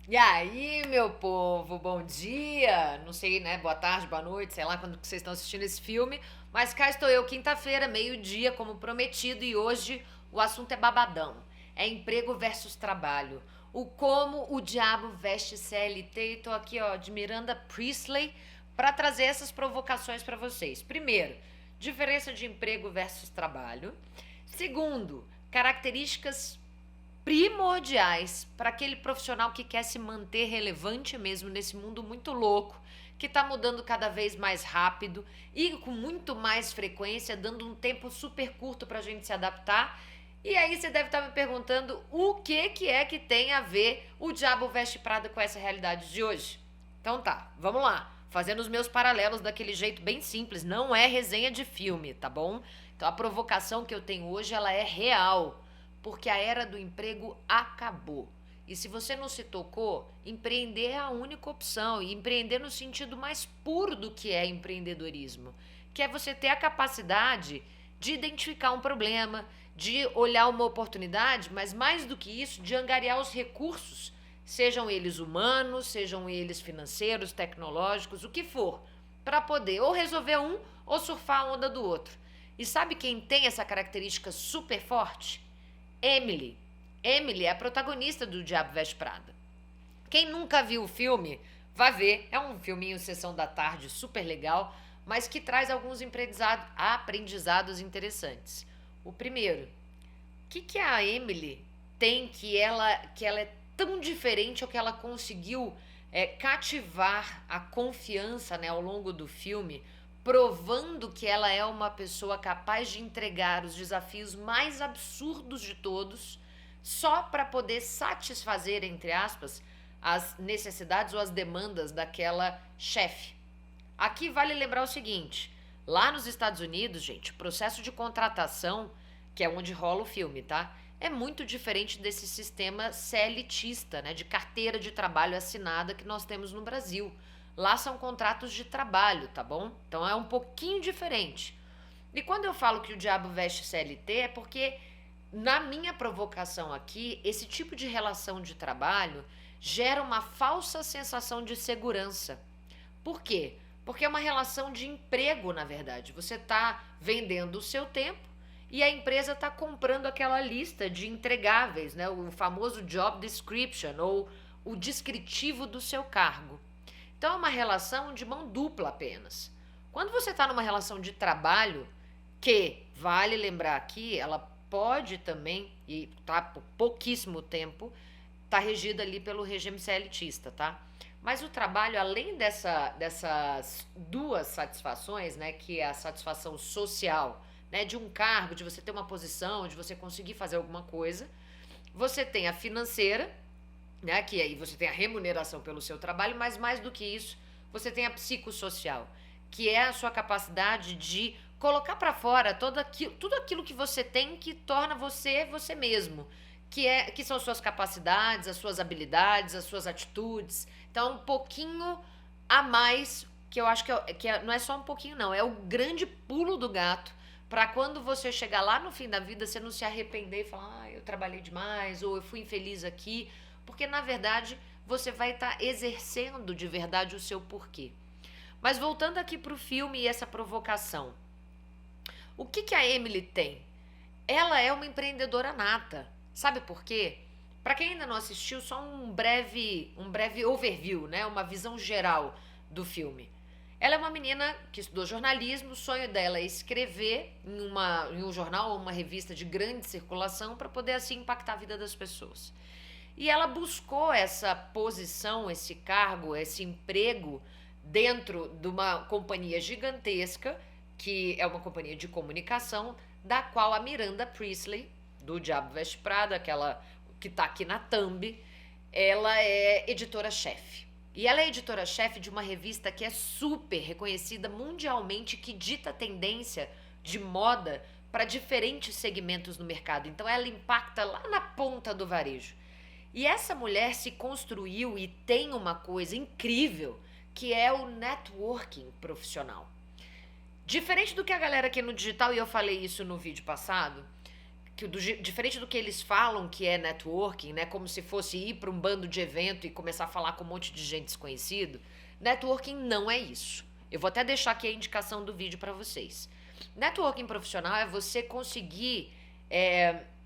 E aí, meu povo, bom dia! Não sei, né? Boa tarde, boa noite, sei lá quando que vocês estão assistindo esse filme. Mas cá estou eu, quinta-feira, meio-dia, como prometido, e hoje o assunto é babadão. É emprego versus trabalho. O como o diabo veste CLT. E tô aqui, ó, de Miranda Priestley para trazer essas provocações para vocês. Primeiro, diferença de emprego versus trabalho. Segundo, características primordiais para aquele profissional que quer se manter relevante mesmo nesse mundo muito louco, que está mudando cada vez mais rápido e com muito mais frequência, dando um tempo super curto para a gente se adaptar. E aí você deve estar me perguntando o que é que tem a ver o Diabo Veste Prada com essa realidade de hoje. Então tá, vamos lá. Fazendo os meus paralelos daquele jeito bem simples, não é resenha de filme, tá bom? Então a provocação que eu tenho hoje, ela é real, porque a era do emprego acabou. E se você não se tocou, empreender é a única opção. E empreender no sentido mais puro do que é empreendedorismo, que é você ter a capacidade de identificar um problema, de olhar uma oportunidade, mas mais do que isso, de angariar os recursos, sejam eles humanos, sejam eles financeiros, tecnológicos, o que for, para poder ou resolver um ou surfar a onda do outro. E sabe quem tem essa característica super forte? Emily. Emily é a protagonista do Diabo Veste Prada. Quem nunca viu o filme, vá ver. É um filminho sessão da tarde super legal, mas que traz alguns aprendizados interessantes. O primeiro, o que a Emily tem que ela é tão diferente ou que ela conseguiu cativar a confiança, né, ao longo do filme, provando que ela é uma pessoa capaz de entregar os desafios mais absurdos de todos, só para poder satisfazer, entre aspas, as necessidades ou as demandas daquela chefe. Aqui vale lembrar o seguinte: lá nos Estados Unidos, gente, o processo de contratação, que é onde rola o filme, tá? É muito diferente desse sistema CLTista, né, de carteira de trabalho assinada que nós temos no Brasil. Lá são contratos de trabalho, tá bom? Então é um pouquinho diferente. E quando eu falo que o diabo veste CLT é porque, na minha provocação aqui, esse tipo de relação de trabalho gera uma falsa sensação de segurança. Por quê? Porque é uma relação de emprego, na verdade. Você está vendendo o seu tempo e a empresa está comprando aquela lista de entregáveis, né? O famoso job description ou o descritivo do seu cargo. Então é uma relação de mão dupla apenas. Quando você está numa relação de trabalho, que vale lembrar aqui, ela pode também, e tá por pouquíssimo tempo, tá regida ali pelo regime CLTista, tá? Mas o trabalho, além dessas duas satisfações, né, que é a satisfação social, né, de um cargo, de você ter uma posição, de você conseguir fazer alguma coisa, você tem a financeira, né, que aí você tem a remuneração pelo seu trabalho, mas mais do que isso, você tem a psicossocial, que é a sua capacidade de colocar para fora tudo aquilo que você tem que torna você você mesmo, que são suas capacidades, as suas habilidades, as suas atitudes. Então, um pouquinho a mais, que eu acho não é só um pouquinho, não, é o grande pulo do gato para quando você chegar lá no fim da vida, você não se arrepender e falar, eu trabalhei demais, ou eu fui infeliz aqui, porque na verdade você vai estar exercendo de verdade o seu porquê. Mas voltando aqui para o filme e essa provocação, o que a Emily tem? Ela é uma empreendedora nata. Sabe por quê? Para quem ainda não assistiu, só um breve overview, né? Uma visão geral do filme. Ela é uma menina que estudou jornalismo, o sonho dela é escrever em um jornal ou uma revista de grande circulação para poder assim impactar a vida das pessoas. E ela buscou essa posição, esse cargo, esse emprego dentro de uma companhia gigantesca, que é uma companhia de comunicação, da qual a Miranda Priestley, do Diabo Veste Prada, aquela que está aqui na thumb, ela é editora-chefe. E ela é editora-chefe de uma revista que é super reconhecida mundialmente, que dita tendência de moda para diferentes segmentos no mercado. Então ela impacta lá na ponta do varejo. E essa mulher se construiu e tem uma coisa incrível, que é o networking profissional. Diferente do que a galera aqui no digital, e eu falei isso no vídeo passado, diferente do que eles falam que é networking, né? Como se fosse ir para um bando de evento e começar a falar com um monte de gente desconhecido. Networking não é isso. Eu vou até deixar aqui a indicação do vídeo para vocês. Networking profissional é você conseguir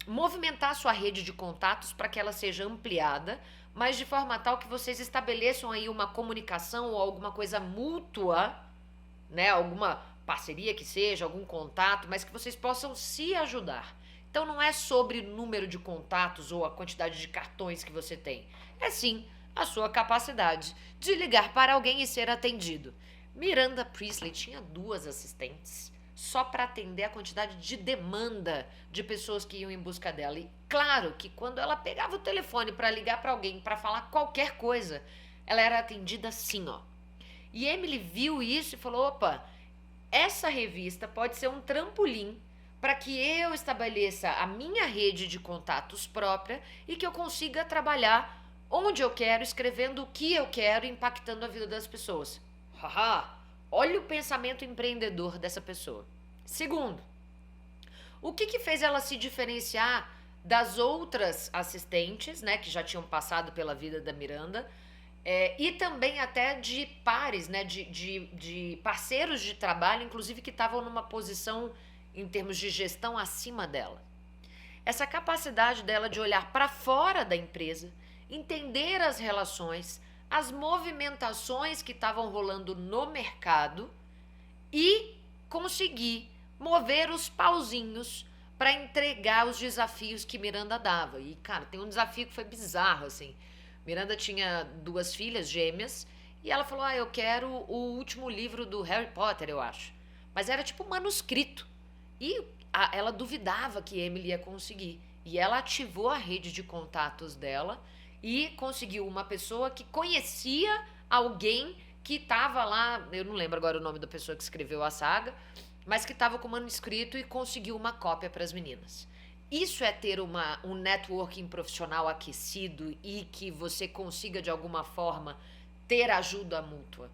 movimentar a sua rede de contatos para que ela seja ampliada, mas de forma tal que vocês estabeleçam aí uma comunicação ou alguma coisa mútua, né? Alguma parceria que seja, algum contato, mas que vocês possam se ajudar. Então não é sobre número de contatos ou a quantidade de cartões que você tem. É sim a sua capacidade de ligar para alguém e ser atendido. Miranda Priestly tinha 2 assistentes só para atender a quantidade de demanda de pessoas que iam em busca dela. E claro que quando ela pegava o telefone para ligar para alguém, para falar qualquer coisa, ela era atendida assim, ó. E Emily viu isso e falou, opa, essa revista pode ser um trampolim para que eu estabeleça a minha rede de contatos própria e que eu consiga trabalhar onde eu quero, escrevendo o que eu quero, impactando a vida das pessoas. Haha, olha o pensamento empreendedor dessa pessoa. Segundo, o que fez ela se diferenciar das outras assistentes, né, que já tinham passado pela vida da Miranda, e também até de pares, né, de parceiros de trabalho, inclusive que estavam numa posição em termos de gestão acima dela. Essa capacidade dela de olhar para fora da empresa, entender as relações, as movimentações que estavam rolando no mercado e conseguir mover os pauzinhos para entregar os desafios que Miranda dava. E, cara, tem um desafio que foi bizarro, assim. Miranda tinha 2 filhas gêmeas e ela falou, eu quero o último livro do Harry Potter, eu acho. Mas era tipo manuscrito. E ela duvidava que Emily ia conseguir. E ela ativou a rede de contatos dela e conseguiu uma pessoa que conhecia alguém que estava lá, eu não lembro agora o nome da pessoa que escreveu a saga, mas que estava com o manuscrito e conseguiu uma cópia para as meninas. Isso é ter um networking profissional aquecido e que você consiga, de alguma forma, ter ajuda mútua.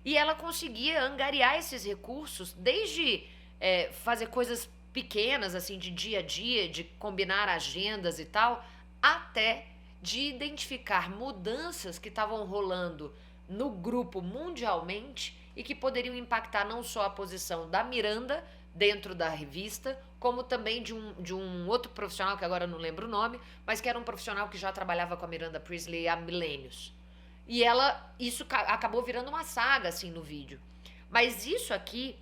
E ela conseguia angariar esses recursos, desde fazer coisas pequenas, assim, de dia a dia, de combinar agendas e tal, até de identificar mudanças que estavam rolando no grupo mundialmente e que poderiam impactar não só a posição da Miranda dentro da revista, como também de um outro profissional, que agora eu não lembro o nome, mas que era um profissional que já trabalhava com a Miranda Priestly há milênios. E isso acabou virando uma saga, assim, no vídeo. Mas isso aqui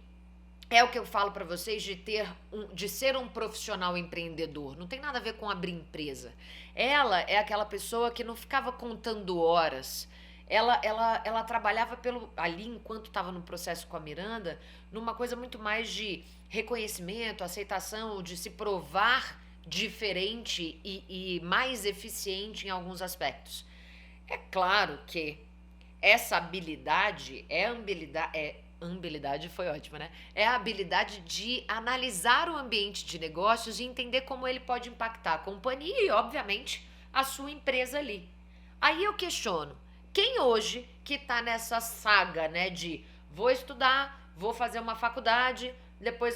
é o que eu falo para vocês de ser um profissional empreendedor. Não tem nada a ver com abrir empresa. Ela é aquela pessoa que não ficava contando horas. Ela trabalhava ali, enquanto estava no processo com a Miranda, numa coisa muito mais de reconhecimento, aceitação, de se provar diferente e mais eficiente em alguns aspectos. É claro que essa habilidade habilidade foi ótima, né? É a habilidade de analisar o ambiente de negócios e entender como ele pode impactar a companhia e, obviamente, a sua empresa ali. Aí eu questiono, quem hoje que tá nessa saga, né, de vou estudar, vou fazer uma faculdade, depois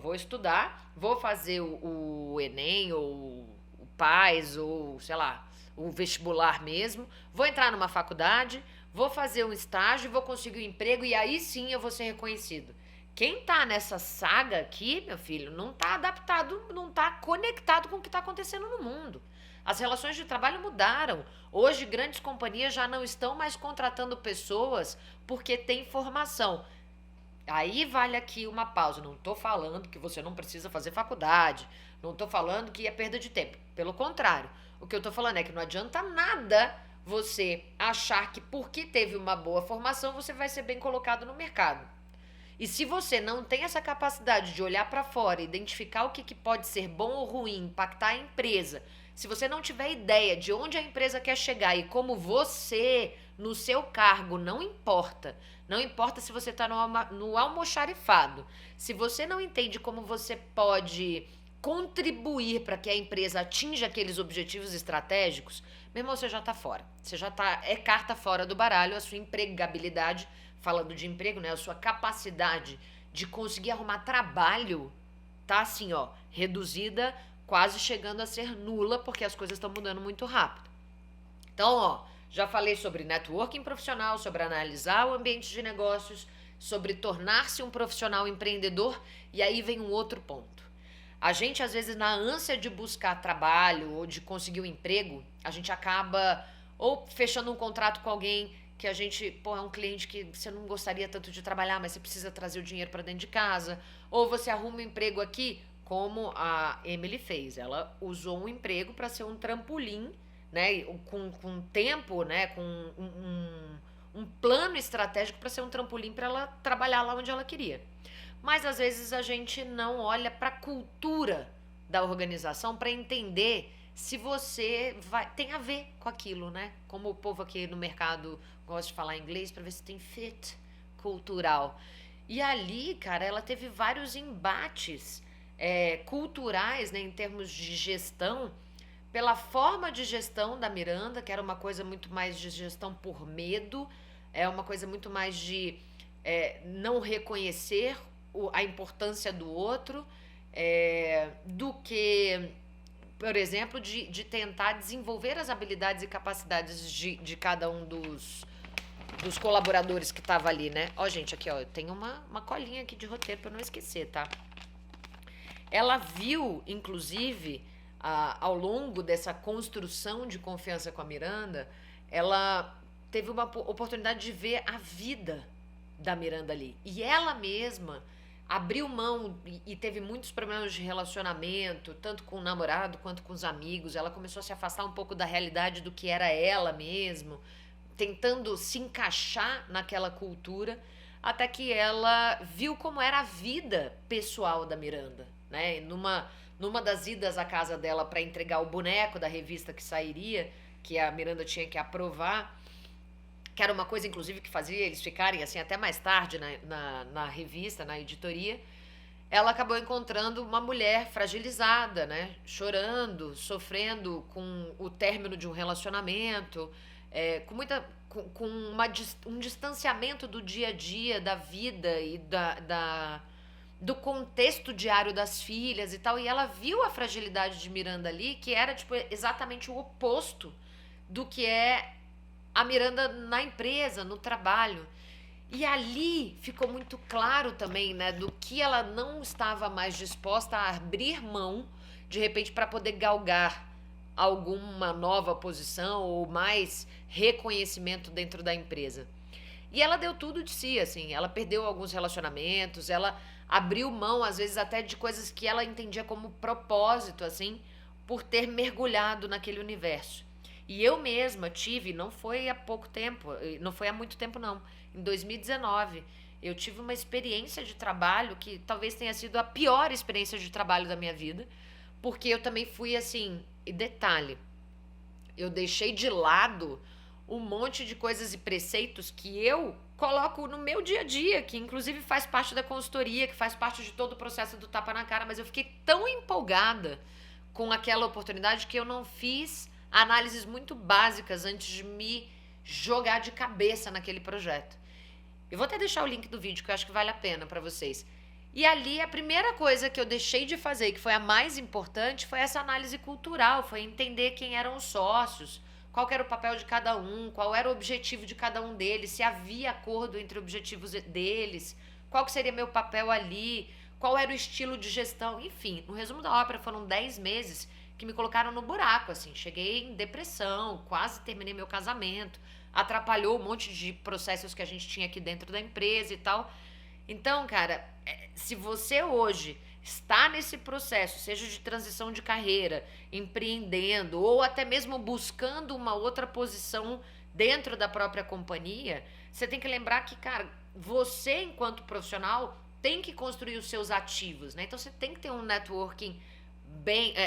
vou estudar, vou fazer o Enem ou o PAS ou, sei lá, o vestibular mesmo, vou entrar numa faculdade, vou fazer um estágio, vou conseguir um emprego e aí sim eu vou ser reconhecido. Quem tá nessa saga aqui, meu filho, não tá adaptado, não tá conectado com o que tá acontecendo no mundo. As relações de trabalho mudaram. Hoje, grandes companhias já não estão mais contratando pessoas porque tem formação. Aí vale aqui uma pausa. Não tô falando que você não precisa fazer faculdade. Não tô falando que é perda de tempo. Pelo contrário. O que eu tô falando é que não adianta nada você achar que porque teve uma boa formação você vai ser bem colocado no mercado. E se você não tem essa capacidade de olhar para fora, identificar o que pode ser bom ou ruim, impactar a empresa, se você não tiver ideia de onde a empresa quer chegar e como você, no seu cargo, não importa se você está no almoxarifado, se você não entende como você pode contribuir para que a empresa atinja aqueles objetivos estratégicos, meu irmão, você já está fora. Você já é carta fora do baralho, a sua empregabilidade, falando de emprego, né? A sua capacidade de conseguir arrumar trabalho tá assim, ó, reduzida quase chegando a ser nula, porque as coisas estão mudando muito rápido. Então, ó, já falei sobre networking profissional, sobre analisar o ambiente de negócios, sobre tornar-se um profissional empreendedor, e aí vem um outro ponto. A gente, às vezes, na ânsia de buscar trabalho ou de conseguir um emprego, a gente acaba ou fechando um contrato com alguém que a gente, pô, é um cliente que você não gostaria tanto de trabalhar, mas você precisa trazer o dinheiro para dentro de casa, ou você arruma um emprego aqui, como a Emily fez. Ela usou um emprego para ser um trampolim, né, com tempo, né, com um plano estratégico para ser um trampolim para ela trabalhar lá onde ela queria. Mas às vezes a gente não olha para a cultura da organização para entender se você tem a ver com aquilo, né? Como o povo aqui no mercado gosta de falar inglês, para ver se tem fit cultural. E ali, cara, ela teve vários embates culturais, né, em termos de gestão, pela forma de gestão da Miranda, que era uma coisa muito mais de gestão por medo, é uma coisa muito mais de não reconhecer a importância do outro, do que, por exemplo, de tentar desenvolver as habilidades e capacidades de cada um dos colaboradores que estava ali, né? Ó, gente, aqui, ó, eu tenho uma colinha aqui de roteiro para não esquecer, tá? Ela viu, inclusive, ao longo dessa construção de confiança com a Miranda, ela teve uma oportunidade de ver a vida da Miranda ali. E ela mesma abriu mão e teve muitos problemas de relacionamento, tanto com o namorado quanto com os amigos. Ela começou a se afastar um pouco da realidade do que era ela mesmo, tentando se encaixar naquela cultura, até que ela viu como era a vida pessoal da Miranda, né? Numa das idas à casa dela para entregar o boneco da revista que sairia, que a Miranda tinha que aprovar, que era uma coisa, inclusive, que fazia eles ficarem assim até mais tarde na revista, na editoria, ela acabou encontrando uma mulher fragilizada, né? Chorando, sofrendo com o término de um relacionamento, com um distanciamento do dia a dia, da vida e do contexto diário das filhas e tal. E ela viu a fragilidade de Miranda ali, que era tipo, exatamente o oposto do que é a Miranda na empresa, no trabalho. E ali ficou muito claro também, né, do que ela não estava mais disposta a abrir mão, de repente, para poder galgar alguma nova posição ou mais reconhecimento dentro da empresa. E ela deu tudo de si, assim, ela perdeu alguns relacionamentos, ela abriu mão, às vezes, até de coisas que ela entendia como propósito, assim, por ter mergulhado naquele universo. E eu mesma tive, não foi há pouco tempo, não foi há muito tempo não, em 2019, eu tive uma experiência de trabalho que talvez tenha sido a pior experiência de trabalho da minha vida, porque eu também fui assim, e detalhe, eu deixei de lado um monte de coisas e preceitos que eu coloco no meu dia a dia, que inclusive faz parte da consultoria, que faz parte de todo o processo do tapa na cara, mas eu fiquei tão empolgada com aquela oportunidade que eu não fiz análises muito básicas antes de me jogar de cabeça naquele projeto. Eu vou até deixar o link do vídeo, que eu acho que vale a pena para vocês. E ali, a primeira coisa que eu deixei de fazer, que foi a mais importante, foi essa análise cultural, foi entender quem eram os sócios, qual era o papel de cada um, qual era o objetivo de cada um deles, se havia acordo entre objetivos deles, qual que seria meu papel ali, qual era o estilo de gestão, enfim. No resumo da ópera, foram 10 meses que me colocaram no buraco, assim, cheguei em depressão, quase terminei meu casamento, atrapalhou um monte de processos que a gente tinha aqui dentro da empresa e tal. Então, cara, se você hoje está nesse processo, seja de transição de carreira, empreendendo ou até mesmo buscando uma outra posição dentro da própria companhia, você tem que lembrar que, cara, você enquanto profissional tem que construir os seus ativos, né? Então você tem que ter um networking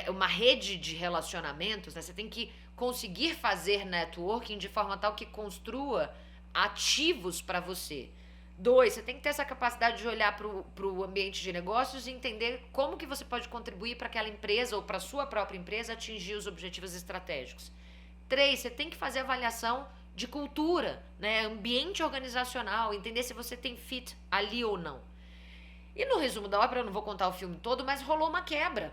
uma rede de relacionamentos, né? Você tem que conseguir fazer networking de forma tal que construa ativos para você. 2, você tem que ter essa capacidade de olhar para o ambiente de negócios e entender como que você pode contribuir para aquela empresa ou para a sua própria empresa atingir os objetivos estratégicos. 3, você tem que fazer avaliação de cultura, né? Ambiente organizacional, entender se você tem fit ali ou não. E no resumo da ópera, eu não vou contar o filme todo, mas rolou uma quebra.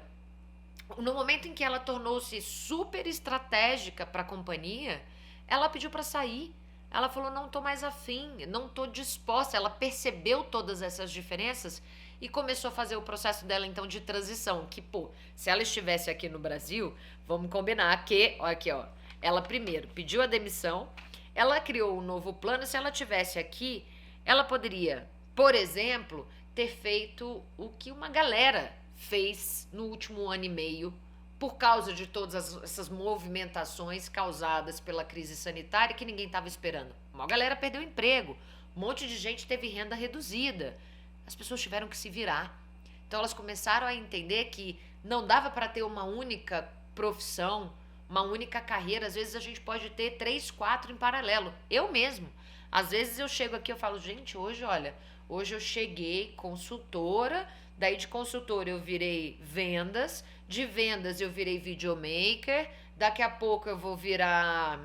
No momento em que ela tornou-se super estratégica para a companhia, ela pediu para sair. Ela falou: não tô mais afim, não tô disposta. Ela percebeu todas essas diferenças e começou a fazer o processo dela então de transição. Que, pô, se ela estivesse aqui no Brasil, vamos combinar que, olha aqui, ó, ela primeiro pediu a demissão, ela criou um novo plano. Se ela tivesse aqui, ela poderia, por exemplo, ter feito o que uma galera fez no último ano e meio por causa de todas essas movimentações causadas pela crise sanitária que ninguém estava esperando. Uma galera perdeu emprego, um monte de gente teve renda reduzida. As pessoas tiveram que se virar. Então elas começaram a entender que não dava para ter uma única profissão, uma única carreira. Às vezes a gente pode ter 3, 4 em paralelo. Eu mesmo. Às vezes eu chego aqui e falo: gente, hoje, olha, hoje eu cheguei consultora, daí de consultora eu virei vendas, de vendas eu virei videomaker, daqui a pouco eu vou virar,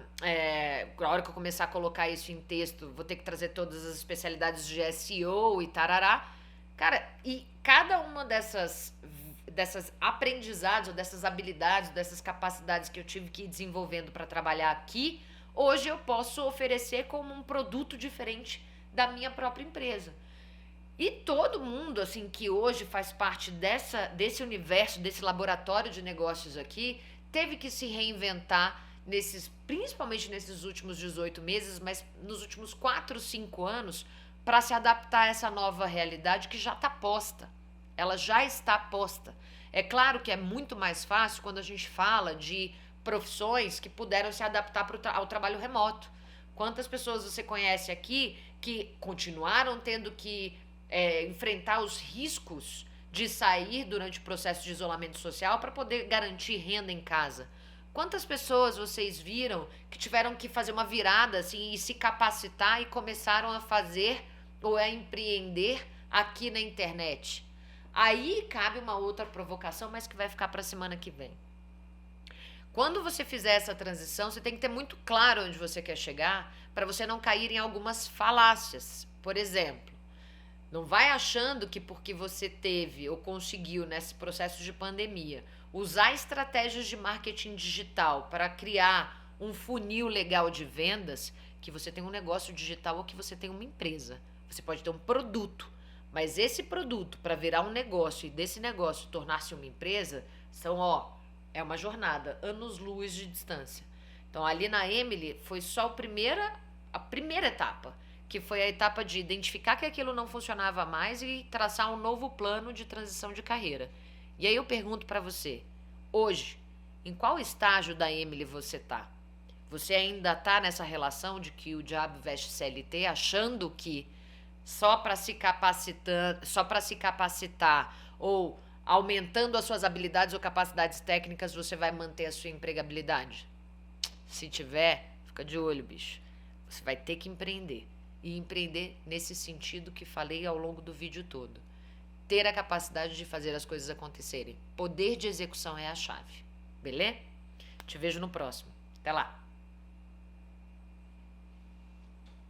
a hora que eu começar a colocar isso em texto, vou ter que trazer todas as especialidades de SEO e tarará. Cara, e cada uma dessas aprendizados, ou dessas habilidades, dessas capacidades que eu tive que ir desenvolvendo para trabalhar aqui, hoje eu posso oferecer como um produto diferente da minha própria empresa. E todo mundo, assim, que hoje faz parte desse universo, desse laboratório de negócios aqui, teve que se reinventar principalmente nesses últimos 18 meses, mas nos últimos 4, 5 anos, para se adaptar a essa nova realidade que já está posta. Ela já está posta. É claro que é muito mais fácil quando a gente fala de profissões que puderam se adaptar ao trabalho remoto. Quantas pessoas você conhece aqui que continuaram tendo que enfrentar os riscos de sair durante o processo de isolamento social para poder garantir renda em casa? Quantas pessoas vocês viram que tiveram que fazer uma virada assim, e se capacitar e começaram a fazer ou a empreender aqui na internet? Aí cabe uma outra provocação, mas que vai ficar para a semana que vem. Quando você fizer essa transição, você tem que ter muito claro onde você quer chegar para você não cair em algumas falácias. Por exemplo, não vai achando que porque você teve ou conseguiu nesse processo de pandemia usar estratégias de marketing digital para criar um funil legal de vendas, que você tem um negócio digital ou que você tem uma empresa. Você pode ter um produto, mas esse produto para virar um negócio e desse negócio tornar-se uma empresa, é uma jornada, anos-luz de distância. Então ali na Emily foi só a primeira etapa, que foi a etapa de identificar que aquilo não funcionava mais e traçar um novo plano de transição de carreira. E aí eu pergunto para você, hoje, em qual estágio da Emily você tá? Você ainda tá nessa relação de que o diabo veste CLT, achando que só para se capacitar ou aumentando as suas habilidades ou capacidades técnicas você vai manter a sua empregabilidade? Se tiver, fica de olho, bicho. Você vai ter que empreender. E empreender nesse sentido que falei ao longo do vídeo todo. Ter a capacidade de fazer as coisas acontecerem. Poder de execução é a chave. Beleza? Te vejo no próximo. Até lá.